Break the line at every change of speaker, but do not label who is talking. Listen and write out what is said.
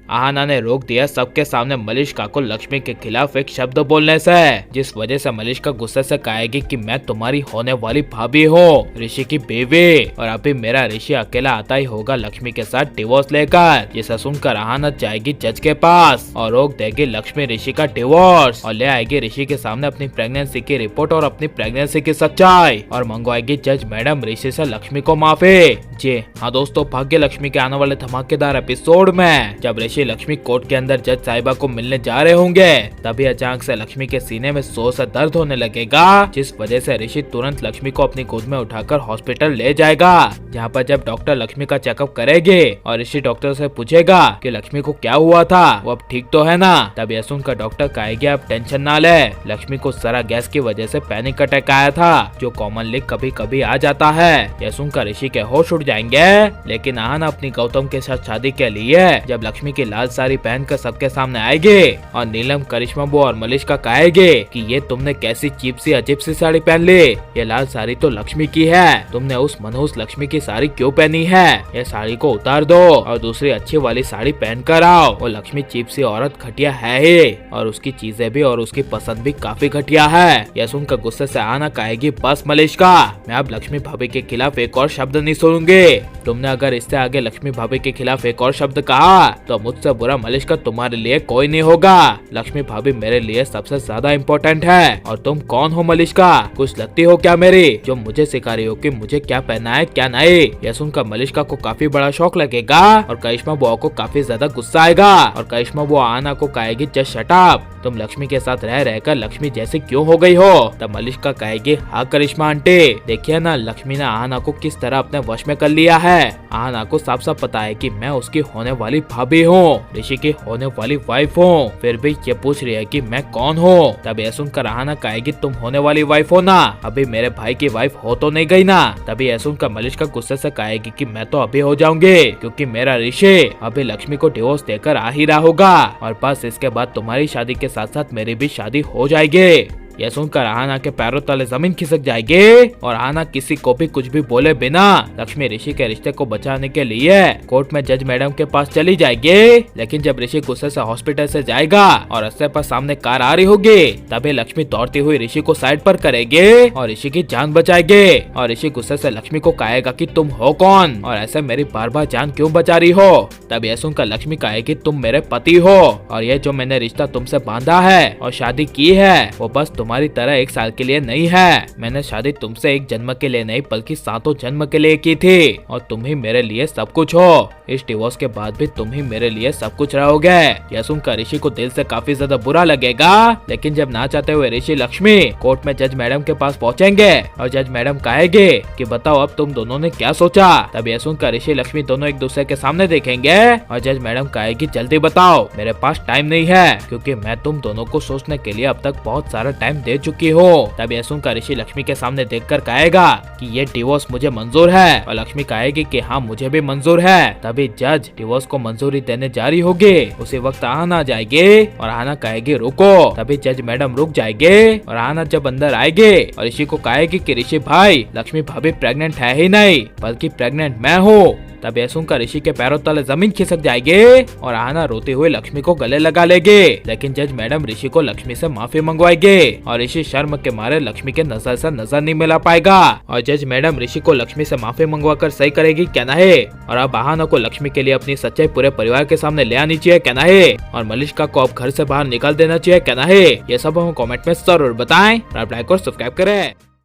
आहाना ने रोक दिया सबके सामने मलिष्का को लक्ष्मी के खिलाफ एक शब्द बोलने से, जिस वजह से मलिष्का गुस्से से कहेगी कि मैं तुम्हारी होने वाली भाभी हूँ, ऋषि की बीवी, और अभी मेरा ऋषि अकेला आता ही होगा लक्ष्मी के साथ डिवोर्स लेकर। जिसे सुनकर आहाना जाएगी जज के पास और रोक देगी लक्ष्मी ऋषि का डिवोर्स और ले आएगी ऋषि के सामने अपनी प्रेगनेंसी की रिपोर्ट और अपनी प्रेगनेंसी की सच्चाई और मंगवाएगी जज मैडम ऋषि से लक्ष्मी को माफी। जी हाँ दोस्तों, भाग्य लक्ष्मी के आने वाले धमाकेदार एपिसोड में जब ऋषि लक्ष्मी कोर्ट के अंदर जज साहिबा को मिलने जा रहे होंगे, तभी अचानक से लक्ष्मी के सीने में जोर से दर्द होने लगेगा, जिस वजह से ऋषि तुरंत लक्ष्मी को अपनी गोद में उठाकर हॉस्पिटल ले जाएगा, जहाँ पर जब डॉक्टर लक्ष्मी का चेकअप करेंगे और ऋषि डॉक्टर से पूछेगा कि लक्ष्मी को क्या हुआ था, वो अब ठीक तो है ना। तब यह सुनकर डॉक्टर कहेगा अब टेंशन ना ले, लक्ष्मी को सारा गैस की वजह से पैनिक अटैक आया था, जो कॉमनली कभी कभी आ जाता है। यह सुनकर ऋषि के होश उड़ जाएंगे, लेकिन आहाना अपनी गौतम के साथ शादी के लिए जब लक्ष्मी की लाल साड़ी पहनकर सबके सामने आएगी और नीलम, करिश्मा बू और मलिष्का कहेंगे कि ये तुमने कैसी चीप सी अजीब सी साड़ी पहन ली, ये लाल साड़ी तो लक्ष्मी की है, तुमने उस मनहूस लक्ष्मी की साड़ी क्यों पहनी है, ये साड़ी को उतार दो और दूसरी अच्छी वाली साड़ी पहन कर आओ। वो लक्ष्मी चीप सी औरत घटिया है ही, और उसकी चीजें भी और उसकी पसंद भी काफी घटिया है। यह सुनकर गुस्से से आहाना कहेगी बस मलिष्का, मैं अब लक्ष्मी भाभी के खिलाफ एक और शब्द नहीं सुनूंगी, तुमने अगर इससे आगे लक्ष्मी भाभी के खिलाफ एक और शब्द कहा तो मुझसे बुरा मलिष्का तुम्हारे लिए कोई नहीं होगा। लक्ष्मी भाभी मेरे लिए सबसे ज्यादा इम्पोर्टेंट है, और तुम कौन हो मलिष्का, कुछ लगती हो क्या मेरी, जो मुझे सिखा रही हो कि मुझे क्या पहना है क्या नहीं। यह सुनकर मलिष्का को काफी बड़ा शौक लगेगा और करिश्मा बुआ को काफी ज्यादा गुस्सा आएगा, और करिश्मा बुआ आहाना को कहेगी जस्ट शट अप, तुम लक्ष्मी के साथ रह रहकर लक्ष्मी जैसी क्यों हो गई हो। तब मलिष्का कहेगी हाँ करिश्मा आंटी, देखिए ना लक्ष्मी ने आहाना को किस तरह अपने वश में कर लिया है, आहाना को साफ साफ पता है कि मैं उसकी होने वाली भाभी हूँ, ऋषि की होने वाली वाइफ हूँ, फिर भी ये पूछ रही है कि मैं कौन हूँ। तब यह सुनकर आहाना कहेगी तुम होने वाली वाइफ हो ना, अभी मेरे भाई की वाइफ हो तो नहीं गई ना। तभी यह सुनकर मलिष्का गुस्से से कहेगी कि मैं तो अभी हो जाऊंगी, क्योंकि मेरा ऋषि अभी लक्ष्मी को डिवोर्स देकर आ ही रहा होगा, और बस इसके बाद तुम्हारी शादी के साथ साथ मेरी भी शादी हो जाएगी। यह सुनकर आहाना के पैरों तले जमीन खिसक जाएगी और आहाना किसी को भी कुछ भी बोले बिना लक्ष्मी ऋषि के रिश्ते को बचाने के लिए कोर्ट में जज मैडम के पास चली जाएगी। लेकिन जब ऋषि गुस्से से हॉस्पिटल से जाएगा और रास्ते पर सामने कार आ रही होगी, तभी लक्ष्मी दौड़ती हुई ऋषि को साइड पर करेगी और ऋषि की जान बचाएगी, और ऋषि गुस्से से लक्ष्मी को कहेगा कि तुम हो कौन और ऐसे मेरी बार बार जान क्यों बचा रही हो। तब यह सुनकर लक्ष्मी कहेगी तुम मेरे पति हो, और ये जो मैंने रिश्ता तुमसे बांधा है और शादी की है वो बस तुम्हारी तरह एक साल के लिए नहीं है, मैंने शादी तुमसे एक जन्म के लिए नहीं बल्कि 7 जन्म के लिए की थी, और तुम ही मेरे लिए सब कुछ हो, इस डिवोर्स के बाद भी तुम ही मेरे लिए सब कुछ रहोगे। यह सुनकर ऋषि को दिल से काफी ज्यादा बुरा लगेगा, लेकिन जब ना चाहते हुए ऋषि लक्ष्मी कोर्ट में जज मैडम के पास पहुंचेंगे और जज मैडम कहेंगे कि बताओ अब तुम दोनों ने क्या सोचा। तब यह सुनकर ऋषि लक्ष्मी दोनों एक दूसरे के सामने देखेंगे और जज मैडम कहेगी जल्दी बताओ, मेरे पास टाइम नहीं है, क्योंकि मैं तुम दोनों को सोचने के लिए अब तक बहुत सारा टाइम दे चुकी हो। तब यह सुनकर ऋषि लक्ष्मी के सामने देखकर कहेगा कि ये डिवोर्स मुझे मंजूर है, और लक्ष्मी कहेगी कि हाँ मुझे भी मंजूर है। तभी जज डिवोर्स को मंजूरी देने जा रही होगी, उसी वक्त आहाना जाएगी और आहाना कहेगी रुको। तभी जज मैडम रुक जाएगी और आहाना जब अंदर आएगी और ऋषि को कहेगी कि ऋषि भाई लक्ष्मी भाभी प्रेग्नेंट है ही नहीं बल्कि प्रेग्नेंट मैं हूँ। तब यह सुनकर ऋषि के पैरों तले जमीन खिसक जाएगी और आहाना रोते हुए लक्ष्मी को गले लगा लेगी, लेकिन जज मैडम ऋषि को लक्ष्मी से माफी मंगवाएगी और ऋषि शर्म के मारे लक्ष्मी के नजर से नजर नहीं मिला पाएगा, और जज मैडम ऋषि को लक्ष्मी से माफी मंगवा कर सही करेगी क्या नहीं, और अब आहाना को लक्ष्मी के लिए अपनी सच्चाई पूरे परिवार के सामने ले आनी चाहिए क्या नहीं, और मलिष्का को अब घर से बाहर निकाल देना चाहिए क्या नहीं। ये सब हमें कॉमेंट में जरूर बताएं और आप लाइक और सब्सक्राइब करें।